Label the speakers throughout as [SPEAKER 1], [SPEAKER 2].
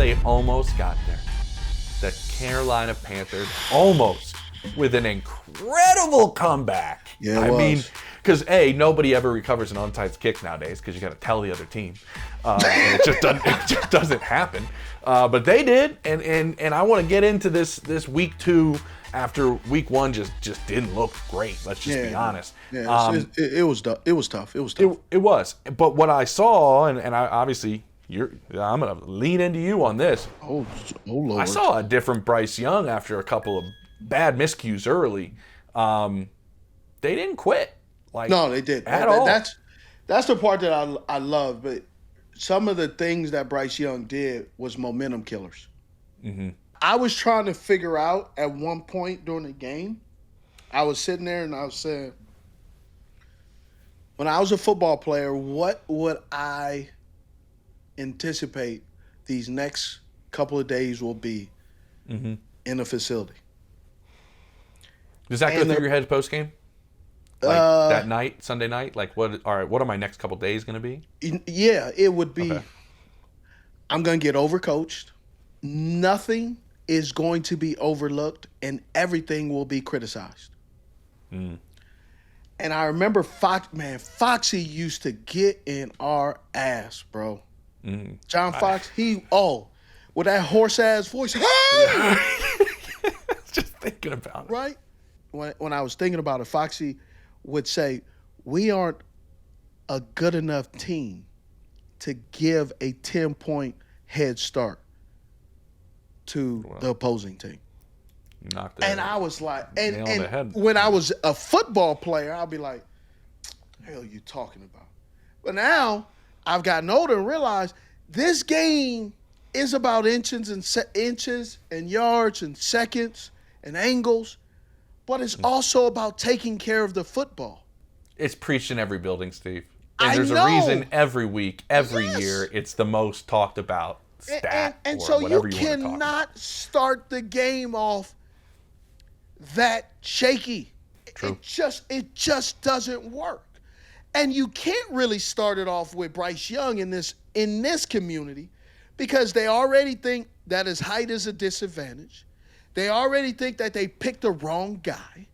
[SPEAKER 1] they almost got there. The Carolina Panthers almost with an incredible comeback.
[SPEAKER 2] Yeah,
[SPEAKER 1] I mean, because nobody ever recovers an onside kick nowadays because you got to tell the other team, and it just doesn't happen. But they did, and I want to get into this week 2 after week 1 just didn't look great. Let's just be honest.
[SPEAKER 2] Yeah, it was tough. It was tough.
[SPEAKER 1] It was. But what I saw, and I obviously. I'm going to lean into you on this.
[SPEAKER 2] Oh, Lord.
[SPEAKER 1] I saw a different Bryce Young after a couple of bad miscues early. They didn't quit.
[SPEAKER 2] No, they did.
[SPEAKER 1] At all.
[SPEAKER 2] That's the part that I love. But some of the things that Bryce Young did was momentum killers. Mm-hmm. I was trying to figure out at one point during the game, I was sitting there and I was saying, when I was a football player, what would I anticipate these next couple of days will be in the facility?
[SPEAKER 1] Does that go through your head post game? That night, Sunday night? What are my next couple days going to be?
[SPEAKER 2] Yeah, it would be, I'm going to get overcoached. Nothing is going to be overlooked and everything will be criticized. And I remember Foxy used to get in our ass, bro. John Fox, with that horse ass voice, hey!
[SPEAKER 1] Just thinking about it.
[SPEAKER 2] Right? When I was thinking about it, Foxy would say, we aren't a good enough team to give a 10-point head start to the opposing team. And I was like, and when I was a football player, I'd be like, the hell are you talking about? But now I've gotten older and realized this game is about inches and yards and seconds and angles, but it's also about taking care of the football.
[SPEAKER 1] It's preached in every building, Steve. And there's a reason every week, every year, it's the most talked about stat
[SPEAKER 2] and
[SPEAKER 1] or
[SPEAKER 2] so
[SPEAKER 1] whatever
[SPEAKER 2] you
[SPEAKER 1] you want to talk about.
[SPEAKER 2] cannot start the game off that shaky.
[SPEAKER 1] True.
[SPEAKER 2] It just doesn't work. And you can't really start it off with Bryce Young in this community because they already think that his height is a disadvantage. They already think that they picked the wrong guy.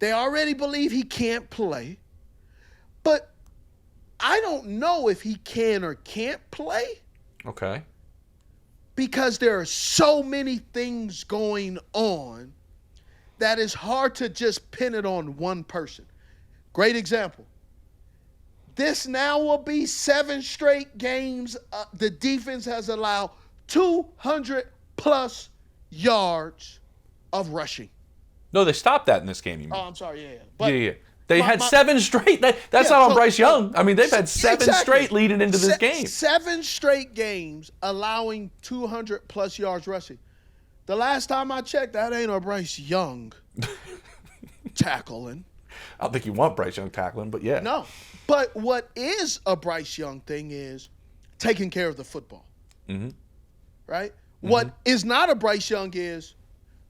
[SPEAKER 2] They already believe he can't play. But I don't know if he can or can't play.
[SPEAKER 1] Okay.
[SPEAKER 2] Because there are so many things going on that it's hard to just pin it on one person. Great example. This now will be 7 straight games. The defense has allowed 200-plus yards of rushing.
[SPEAKER 1] No, they stopped that in this game, you mean?
[SPEAKER 2] Oh, I'm sorry, yeah. But
[SPEAKER 1] yeah. They had 7 straight. That's not on Bryce Young. I mean, they've had 7 straight leading into this game.
[SPEAKER 2] 7 straight games allowing 200-plus yards rushing. The last time I checked, that ain't a Bryce Young tackling.
[SPEAKER 1] I don't think you want Bryce Young tackling, but yeah.
[SPEAKER 2] No. But what is a Bryce Young thing is taking care of the football. Mm-hmm. Right? Mm-hmm. What is not a Bryce Young is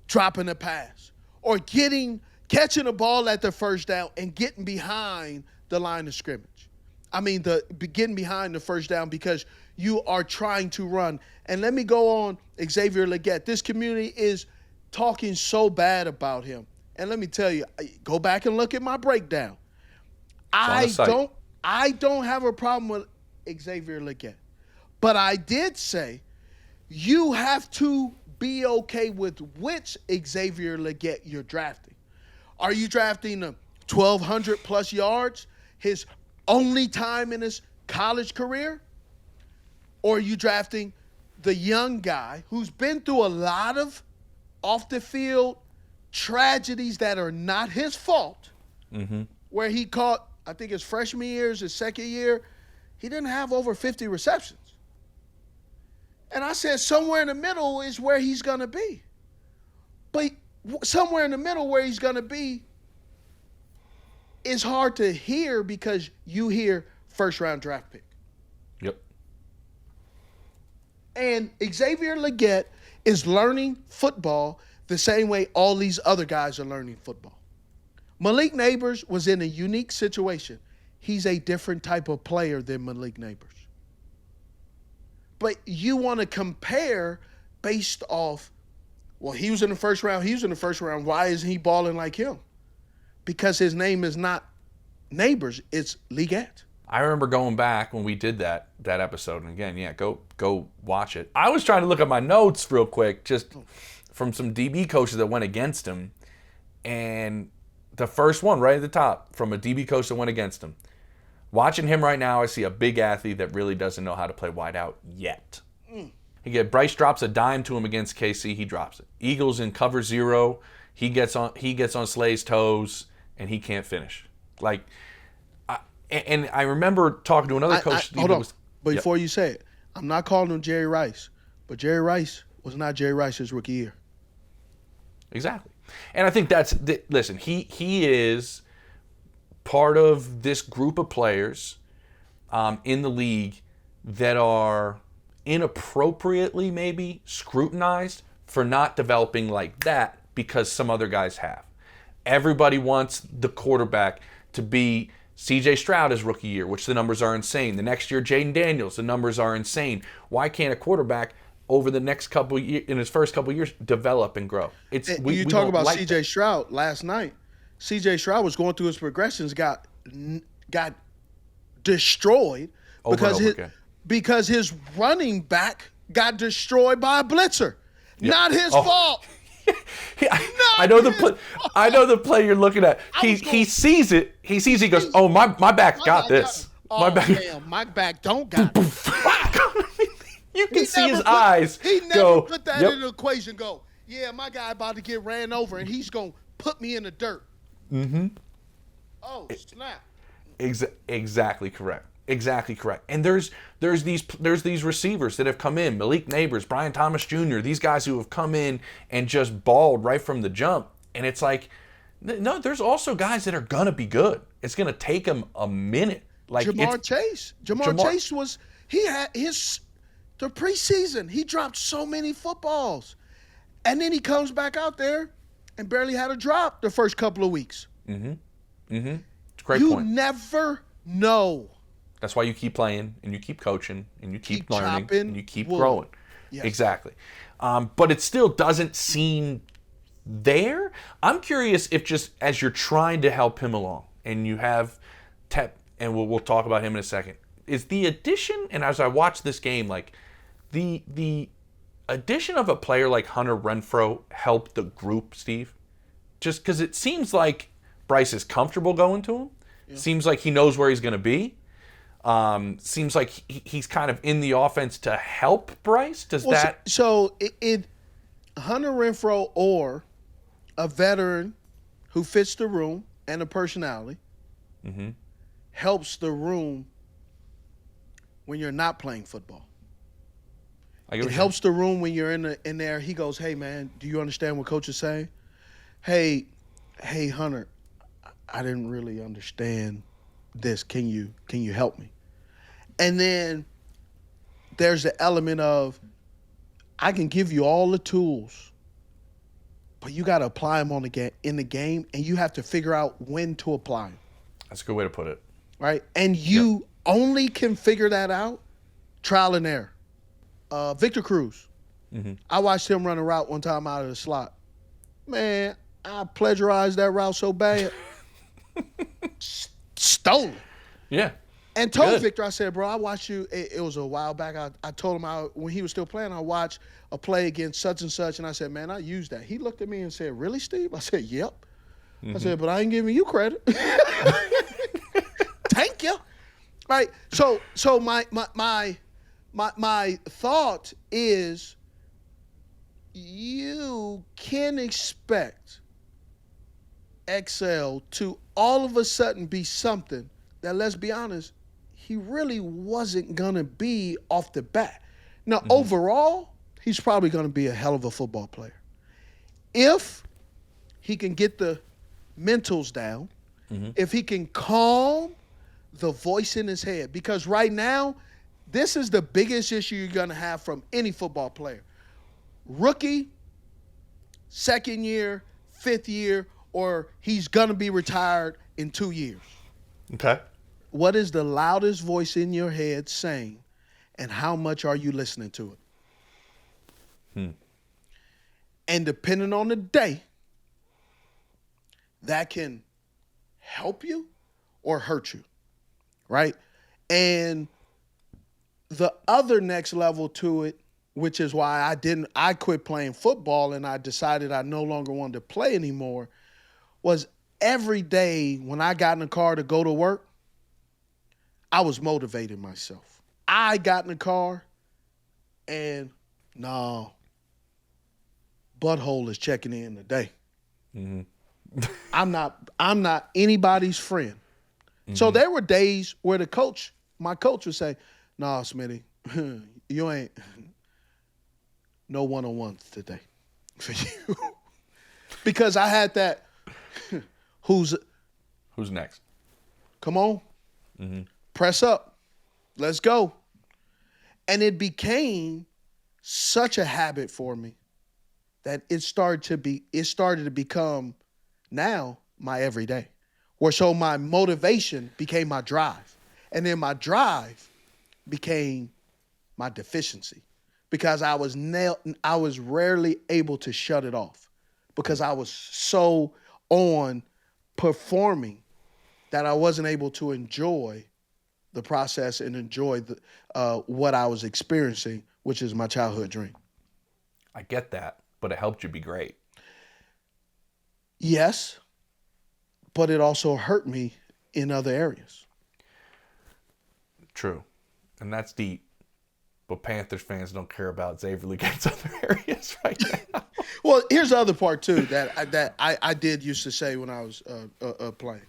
[SPEAKER 2] dropping a pass or catching a ball at the first down and getting behind the line of scrimmage. I mean, getting behind the first down because you are trying to run. And let me go on Xavier Legette. This community is talking so bad about him. And let me tell you, go back and look at my breakdown. I don't have a problem with Xavier Legette. But I did say you have to be okay with which Xavier Legette you're drafting. Are you drafting a 1,200-plus yards, his only time in his college career? Or are you drafting the young guy who's been through a lot of off-the-field tragedies that are not his fault, where he caught, I think his freshman year, his second year, he didn't have over 50 receptions. And I said somewhere in the middle is where he's going to be. But somewhere in the middle where he's going to be is hard to hear because you hear first-round draft pick.
[SPEAKER 1] Yep.
[SPEAKER 2] And Xavier Legette is learning football the same way all these other guys are learning football. Malik Neighbors was in a unique situation. He's a different type of player than Malik Neighbors. but you want to compare based off, well, he was in the first round. He was in the first round. Why isn't he balling like him? Because his name is not Neighbors. It's Legette.
[SPEAKER 1] I remember going back when we did that episode, and again, yeah, go watch it. I was trying to look at my notes real quick, just from some DB coaches that went against him, and the first one right at the top from a DB coach that went against him. Watching him right now, I see a big athlete that really doesn't know how to play wide out yet. Bryce drops a dime to him against KC, he drops it. Eagles in cover 0, he gets on Slay's toes, and he can't finish. And I remember talking to another coach.
[SPEAKER 2] Hold on. Before you say it, I'm not calling him Jerry Rice, but Jerry Rice was not Jerry Rice's rookie year.
[SPEAKER 1] Exactly. And I think listen, he is part of this group of players in the league that are inappropriately maybe scrutinized for not developing like that because some other guys have. Everybody wants the quarterback to be C.J. Stroud his rookie year, which the numbers are insane. The next year, Jaden Daniels, the numbers are insane. Why can't a quarterback over the next couple years, in his first couple of years, develop and grow?
[SPEAKER 2] We talk about C.J. Stroud last night. C.J. Stroud was going through his progressions, got destroyed because his running back got destroyed by a blitzer. Yep. Not his fault.
[SPEAKER 1] I know the play you're looking at. He sees it. He sees. He goes, "Oh, my back got this.
[SPEAKER 2] My back don't got it."
[SPEAKER 1] You can see his eyes.
[SPEAKER 2] He never put that in the equation. Go, yeah, my guy about to get ran over, and he's gonna put me in the dirt. Mm-hmm. Oh snap!
[SPEAKER 1] Exactly correct. Exactly correct. And there's these receivers that have come in, Malik Neighbors, Brian Thomas Jr., these guys who have come in and just balled right from the jump. And it's like, no, there's also guys that are gonna be good. It's gonna take them a minute. Like
[SPEAKER 2] Jamar Chase. Jamar Chase was the preseason. He dropped so many footballs, and then he comes back out there and barely had a drop the first couple of weeks.
[SPEAKER 1] Mm-hmm. Mm-hmm. It's a great point.
[SPEAKER 2] You never know.
[SPEAKER 1] That's why you keep playing and you keep coaching and you keep learning
[SPEAKER 2] chopping
[SPEAKER 1] and you keep
[SPEAKER 2] wood.
[SPEAKER 1] growing.
[SPEAKER 2] Yes.
[SPEAKER 1] Exactly. But it still doesn't seem there. I'm curious if just as you're trying to help him along and you have Tep, and we'll talk about him in a second, is the addition, and as I watch this game, like the addition of a player like Hunter Renfrow help the group, Steve? Just because it seems like Bryce is comfortable going to him. Yeah. Seems like he knows where he's going to be. Seems like he's kind of in the offense to help Bryce.
[SPEAKER 2] So Hunter Renfrow or a veteran who fits the room and a personality helps the room when you're not playing football. It helps the room when you're in there. He goes, "Hey man, do you understand what coach is saying? Hey Hunter, I didn't really understand this. Can you help me?" And then there's the element of, I can give you all the tools, but you got to apply them in the game, and you have to figure out when to apply them.
[SPEAKER 1] That's a good way to put it.
[SPEAKER 2] Right? And you only can figure that out trial and error. Victor Cruz. Mm-hmm. I watched him run a route one time out of the slot. Man, I plagiarized that route so bad. Stole it.
[SPEAKER 1] Yeah.
[SPEAKER 2] And told Victor, I said, bro, I watched you. It was a while back. I told him when he was still playing, I watched a play against such and such. And I said, man, I used that. He looked at me and said, really, Steve? I said, yep. Mm-hmm. I said, but I ain't giving you credit. Thank you. Right. So my thought is, you can expect XL to all of a sudden be something that, let's be honest, he really wasn't going to be off the bat. Now, overall, he's probably going to be a hell of a football player. If he can get the mentals down, if he can calm the voice in his head. Because right now, this is the biggest issue you're going to have from any football player. Rookie, second year, fifth year, or he's going to be retired in 2 years.
[SPEAKER 1] Okay.
[SPEAKER 2] What is the loudest voice in your head saying? and how much are you listening to it? And depending on the day, that can help you or hurt you, right? And the other next level to it, which is why I quit playing football and I decided I no longer wanted to play anymore, was every day when I got in the car to go to work, I was motivating myself. I got in the car and, no, butthole is checking in today. I'm not anybody's friend. So there were days where my coach would say, "Nah, Smitty, you ain't no one-on-ones today for you." Because I had that, who's
[SPEAKER 1] next?
[SPEAKER 2] Come on. Press up. Let's go. And it became such a habit for me that it started to become now my everyday. So my motivation became my drive. And then my drive became my deficiency because I was rarely able to shut it off because I was so on performing that I wasn't able to enjoy the process and enjoy what I was experiencing, which is my childhood dream.
[SPEAKER 1] I get that, but it helped you be great.
[SPEAKER 2] Yes, but it also hurt me in other areas.
[SPEAKER 1] True, and that's deep. But Panthers fans don't care about Xavier Legette's other areas right now.
[SPEAKER 2] Well, here's the other part too that I did used to say when I was playing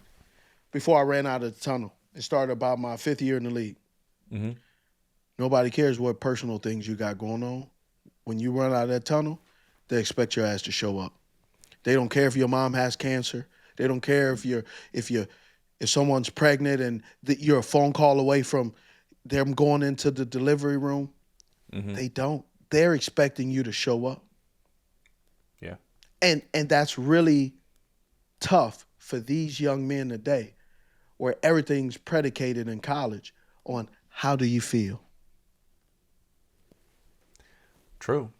[SPEAKER 2] before I ran out of the tunnel. It started about my 5th year in the league. Nobody cares what personal things you got going on. When you run out of that tunnel, they expect your ass to show up. They don't care if your mom has cancer. They don't care if someone's pregnant and you're a phone call away from them going into the delivery room. They don't. They're expecting you to show up.
[SPEAKER 1] Yeah.
[SPEAKER 2] And that's really tough for these young men today, where everything's predicated in college on how do you feel.
[SPEAKER 1] True.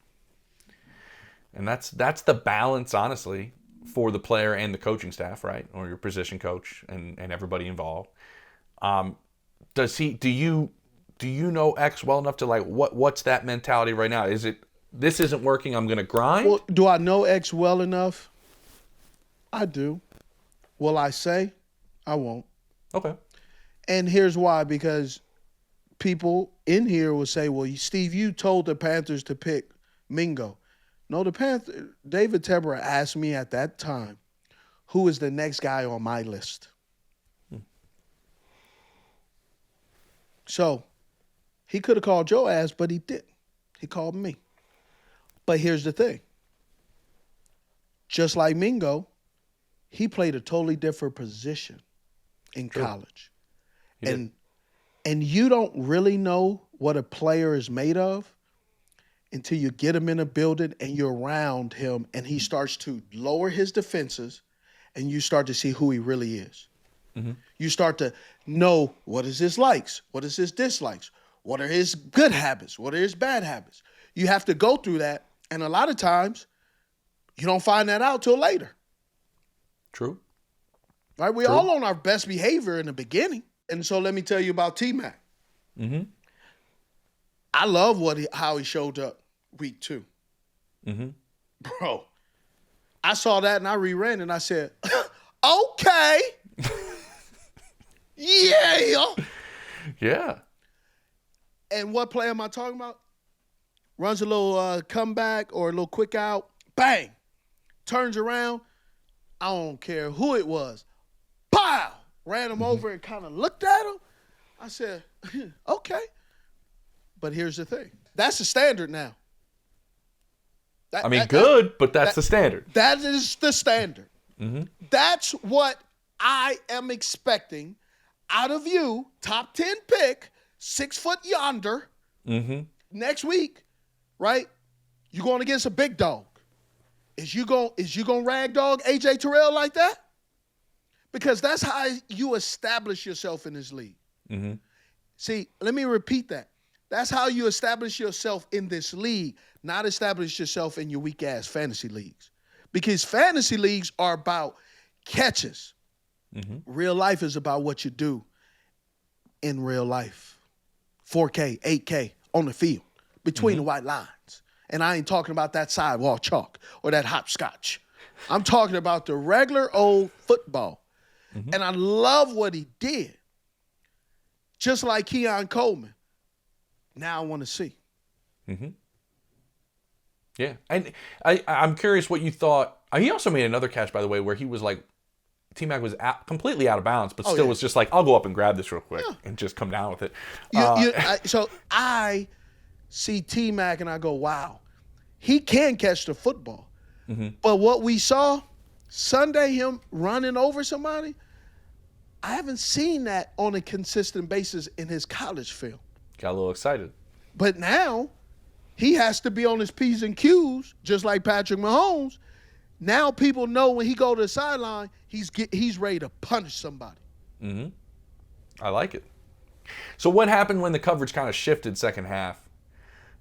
[SPEAKER 1] And that's the balance, honestly, for the player and the coaching staff, right? Or your position coach and everybody involved. Do you know X well enough to like what's that mentality right now? Is it this isn't working, I'm gonna grind?
[SPEAKER 2] Well, do I know X well enough? I do. Will I say? I won't.
[SPEAKER 1] Okay.
[SPEAKER 2] And here's why, because people in here will say, well, Steve, you told the Panthers to pick Mingo. No, David Tebra asked me at that time, who is the next guy on my list? So he could have called Joe ass, but he didn't. He called me. But here's the thing. Just like Mingo, he played a totally different position in college. And you don't really know what a player is made of until you get him in a building and you're around him and he starts to lower his defenses and you start to see who he really is. You start to know what is his likes, what is his dislikes, what are his good habits, what are his bad habits. You have to go through that, and a lot of times you don't find that out till later.
[SPEAKER 1] True.
[SPEAKER 2] Right? We're all on our best behavior in the beginning. And so let me tell you about T-Mac. I love how he showed up week 2. Bro, I saw that and I reran and I said, okay. Yeah.
[SPEAKER 1] Yeah.
[SPEAKER 2] And what play am I talking about? Runs a little comeback or a little quick out. Bang. Turns around. I don't care who it was. Pow. Ran him over and kind of looked at him. I said, okay. But here's the thing. That's the standard now.
[SPEAKER 1] But that's the standard.
[SPEAKER 2] That is the standard. That's what I am expecting out of you, top 10 pick, 6 foot yonder, next week, right? You're going against a big dog. Is you going to rag dog AJ Terrell like that? Because that's how you establish yourself in this league. See, let me repeat that. That's how you establish yourself in this league, not establish yourself in your weak-ass fantasy leagues. Because fantasy leagues are about catches. Mm-hmm. Real life is about what you do in real life. 4K, 8K on the field between the white lines. And I ain't talking about that sidewalk chalk or that hopscotch. I'm talking about the regular old football. Mm-hmm. And I love what he did. Just like Keon Coleman. Now I want to see.
[SPEAKER 1] Mm-hmm. Yeah. And I'm curious what you thought. He also made another catch, by the way, where he was like, T-Mac was completely out of bounds, but still was just like, I'll go up and grab this real quick and just come down with it.
[SPEAKER 2] So I see T-Mac and I go, wow, he can catch the football. Mm-hmm. But what we saw Sunday, him running over somebody, I haven't seen that on a consistent basis in his college film.
[SPEAKER 1] Got a little excited.
[SPEAKER 2] But now he has to be on his P's and Q's, just like Patrick Mahomes. Now people know when he go to the sideline, he's ready to punish somebody.
[SPEAKER 1] Mm-hmm. I like it. So what happened when the coverage kind of shifted second half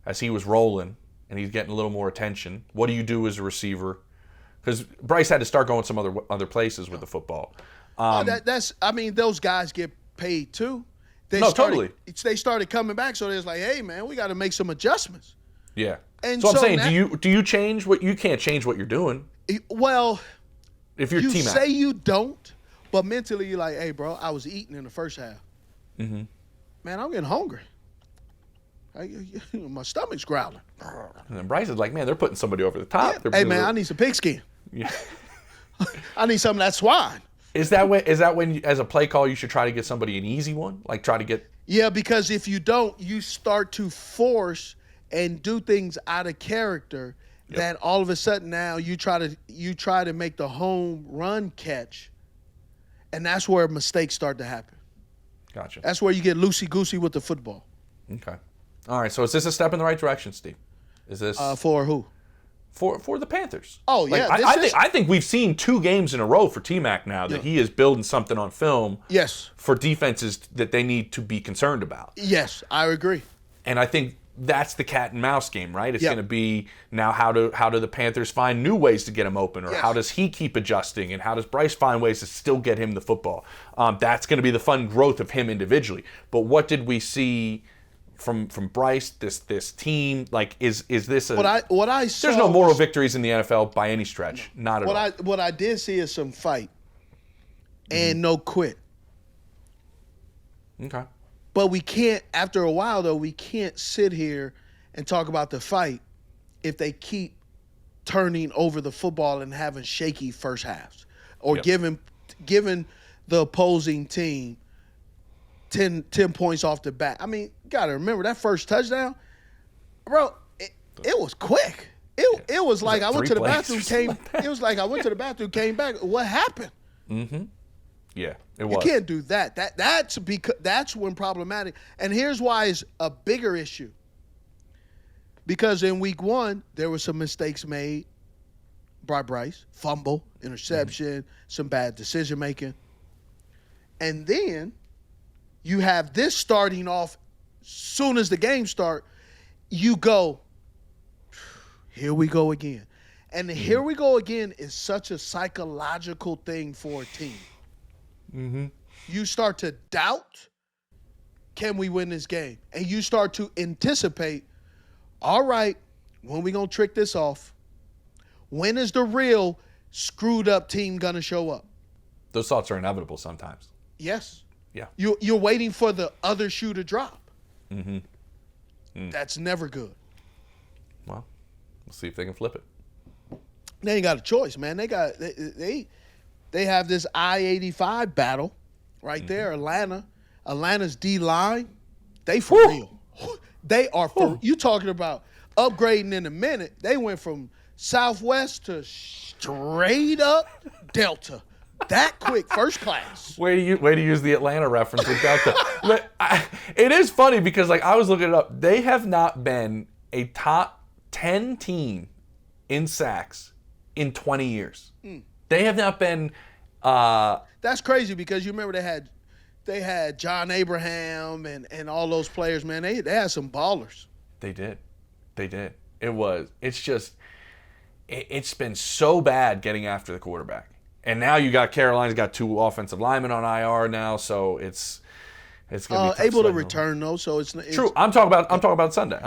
[SPEAKER 1] as he was rolling and he's getting a little more attention? What do you do as a receiver? Because Bryce had to start going some other places with the football.
[SPEAKER 2] Those guys get paid too.
[SPEAKER 1] Totally.
[SPEAKER 2] They started coming back, so they was like, hey, man, we got to make some adjustments.
[SPEAKER 1] Yeah. And so I'm saying, do you change what you can't change what you're doing?
[SPEAKER 2] Well,
[SPEAKER 1] if you're
[SPEAKER 2] you
[SPEAKER 1] T-Mac.
[SPEAKER 2] say you don't, but mentally you're like, hey, bro, I was eating in the first half. Mm-hmm. Man, I'm getting hungry. My stomach's growling.
[SPEAKER 1] And then Bryce is like, man, they're putting somebody over the top.
[SPEAKER 2] Yeah. Hey, man, I need some pigskin.
[SPEAKER 1] Yeah.
[SPEAKER 2] I need some of that swine.
[SPEAKER 1] Is that when, as a play call, you should try to get somebody an easy one? Like try to get...
[SPEAKER 2] Yeah, because if you don't, you start to force and do things out of character that all of a sudden now you try to make the home run catch, and that's where mistakes start to happen.
[SPEAKER 1] Gotcha.
[SPEAKER 2] That's where you get loosey-goosey with the football.
[SPEAKER 1] Okay. All right, so is this a step in the right direction, Steve? Is this...
[SPEAKER 2] For who?
[SPEAKER 1] For the Panthers.
[SPEAKER 2] Oh, yeah.
[SPEAKER 1] I think we've seen 2 games in a row for T-Mac now that he is building something on film for defenses that they need to be concerned about.
[SPEAKER 2] Yes, I agree.
[SPEAKER 1] And I think that's the cat and mouse game, right? It's going to be now how do the Panthers find new ways to get him open, or how does he keep adjusting, and how does Bryce find ways to still get him the football? That's going to be the fun growth of him individually. But what did we see from Bryce, this team? Like, is this a...
[SPEAKER 2] What I saw...
[SPEAKER 1] There's no moral victories in the NFL by any stretch. Not at all.
[SPEAKER 2] What I did see is some fight and no quit.
[SPEAKER 1] Okay.
[SPEAKER 2] But we can't, after a while, though, we can't sit here and talk about the fight if they keep turning over the football and having shaky first halves or giving the opposing team 10 points off the bat. I mean, you got to remember, that first touchdown, bro, it was quick. It was like I went to the bathroom, it was like I went to the bathroom, came back. What happened?
[SPEAKER 1] Mm-hmm. Yeah, it was.
[SPEAKER 2] You can't do that. That's when problematic. And here's why it's a bigger issue. Because in week 1, there were some mistakes made by Bryce. Fumble, interception, some bad decision making. And then you have this starting off soon as the game start, you go, here we go again. And here we go again is such a psychological thing for a team. Mm-hmm. You start to doubt, can we win this game? And you start to anticipate, all right, when we going to trick this off? When is the real screwed up team going to show up?
[SPEAKER 1] Those thoughts are inevitable sometimes.
[SPEAKER 2] Yes.
[SPEAKER 1] Yeah.
[SPEAKER 2] You're waiting for the other shoe to drop.
[SPEAKER 1] Mm-hmm.
[SPEAKER 2] That's never good.
[SPEAKER 1] Well, we'll see if they can flip it.
[SPEAKER 2] They ain't got a choice, man. They have this I-85 battle right there, Atlanta's D-line. They for real. They are for you talking about upgrading in a minute. They went from Southwest to straight up Delta. That quick, first class.
[SPEAKER 1] Way to use the Atlanta reference with Delta. It is funny because I was looking it up. They have not been a top 10 team in sacks in 20 years. They have not been...
[SPEAKER 2] That's crazy because you remember they had they had John Abraham and all those players, man. They had some ballers.
[SPEAKER 1] They did. It's been so bad getting after the quarterback. And now you got Carolina's got 2 offensive linemen on IR now, so it's going to be tough
[SPEAKER 2] able to
[SPEAKER 1] sledding
[SPEAKER 2] return though, so it's
[SPEAKER 1] true. I'm talking about Sunday.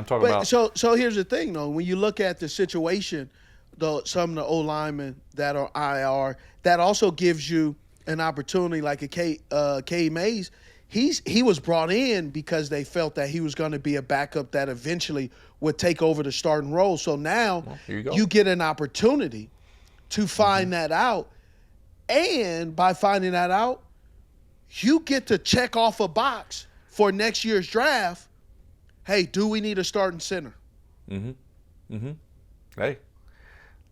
[SPEAKER 2] So here's the thing though, when you look at the situation, though, some of the O linemen that are IR, that also gives you an opportunity like a K Mays. He was brought in because they felt that he was going to be a backup that eventually would take over the starting role. So now you get an opportunity to find that out. And by finding that out, you get to check off a box for next year's draft. Hey, do we need a starting center?
[SPEAKER 1] Hey, a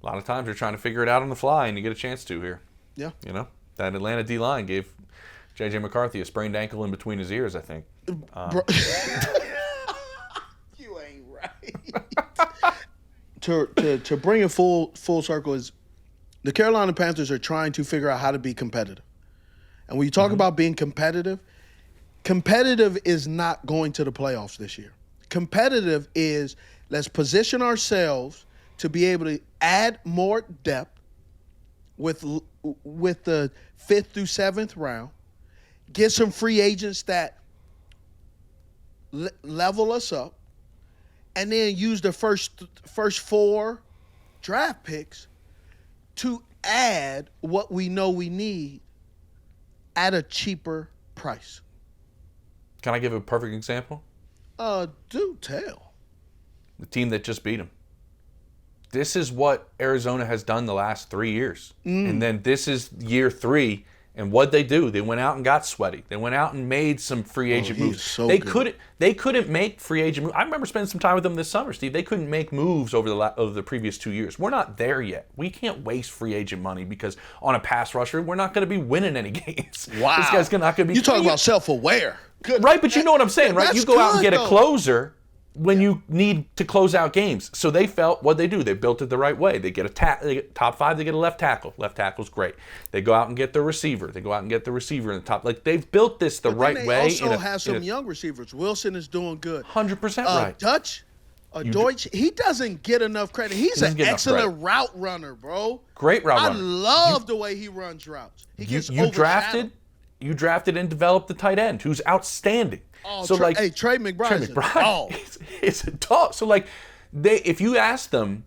[SPEAKER 1] lot of times you're trying to figure it out on the fly, and you get a chance to here.
[SPEAKER 2] Yeah.
[SPEAKER 1] You know, that Atlanta D-line gave J.J. McCarthy a sprained ankle in between his ears, I think.
[SPEAKER 2] You ain't right. To bring it full circle is the Carolina Panthers are trying to figure out how to be competitive. And when you talk about being competitive is not going to the playoffs this year. Competitive is let's position ourselves to be able to add more depth with the 5th through 7th round, get some free agents that level us up, and then use the first 4 draft picks to add what we know we need at a cheaper price.
[SPEAKER 1] Can I give a perfect example?
[SPEAKER 2] Do tell.
[SPEAKER 1] The team that just beat them. This is what Arizona has done the last 3 years. And then this is year 3. And what'd they do? They went out and got sweaty. They went out and made some free agent moves. They couldn't make free agent moves. I remember spending some time with them this summer, Steve. They couldn't make moves over the previous 2 years. We're not there yet. We can't waste free agent money because on a pass rusher, we're not going to be winning any games.
[SPEAKER 2] Wow.
[SPEAKER 1] This guy's not going to be.
[SPEAKER 2] You talking about self-aware. Good.
[SPEAKER 1] Right, but you know what I'm saying, right?
[SPEAKER 2] That's
[SPEAKER 1] You go out and get
[SPEAKER 2] good,
[SPEAKER 1] a closer when you need to close out games. So they felt what they do. They built it the right way. They get they get top 5. They get a left tackle. Left tackle's great. They go out and get the receiver. They go out and get the receiver in the top. Like they've built this the right way.
[SPEAKER 2] They also have some young receivers. Wilson is doing good.
[SPEAKER 1] 100% right.
[SPEAKER 2] Deutsch, he doesn't get enough credit. He's an excellent route runner, bro.
[SPEAKER 1] Great route runner.
[SPEAKER 2] I love the way he runs routes. He gets overshadowed.
[SPEAKER 1] You drafted and developed the tight end, who's outstanding.
[SPEAKER 2] Oh, so Trey McBride.
[SPEAKER 1] It's a dog. So if you ask them,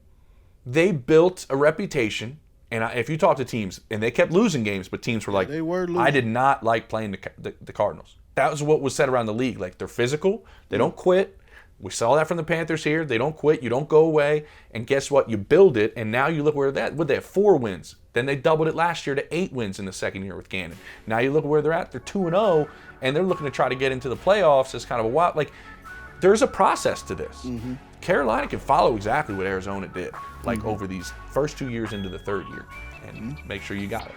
[SPEAKER 1] they built a reputation. And if you talk to teams, and they kept losing games, but teams were like,
[SPEAKER 2] they were losing.
[SPEAKER 1] I did not like playing the Cardinals. That was what was said around the league. Like they're physical, they don't quit. We saw that from the Panthers here. They don't quit. You don't go away. And guess what? You build it, and now you look where they're at. Would they have 4 wins? Then they doubled it last year to 8 wins in the second year with Gannon. Now you look where they're at. They're 2-0, and they're looking to try to get into the playoffs as kind of a wild. Like, there's a process to this. Carolina can follow exactly what Arizona did, over these first 2 years into the third year, and make sure you got it.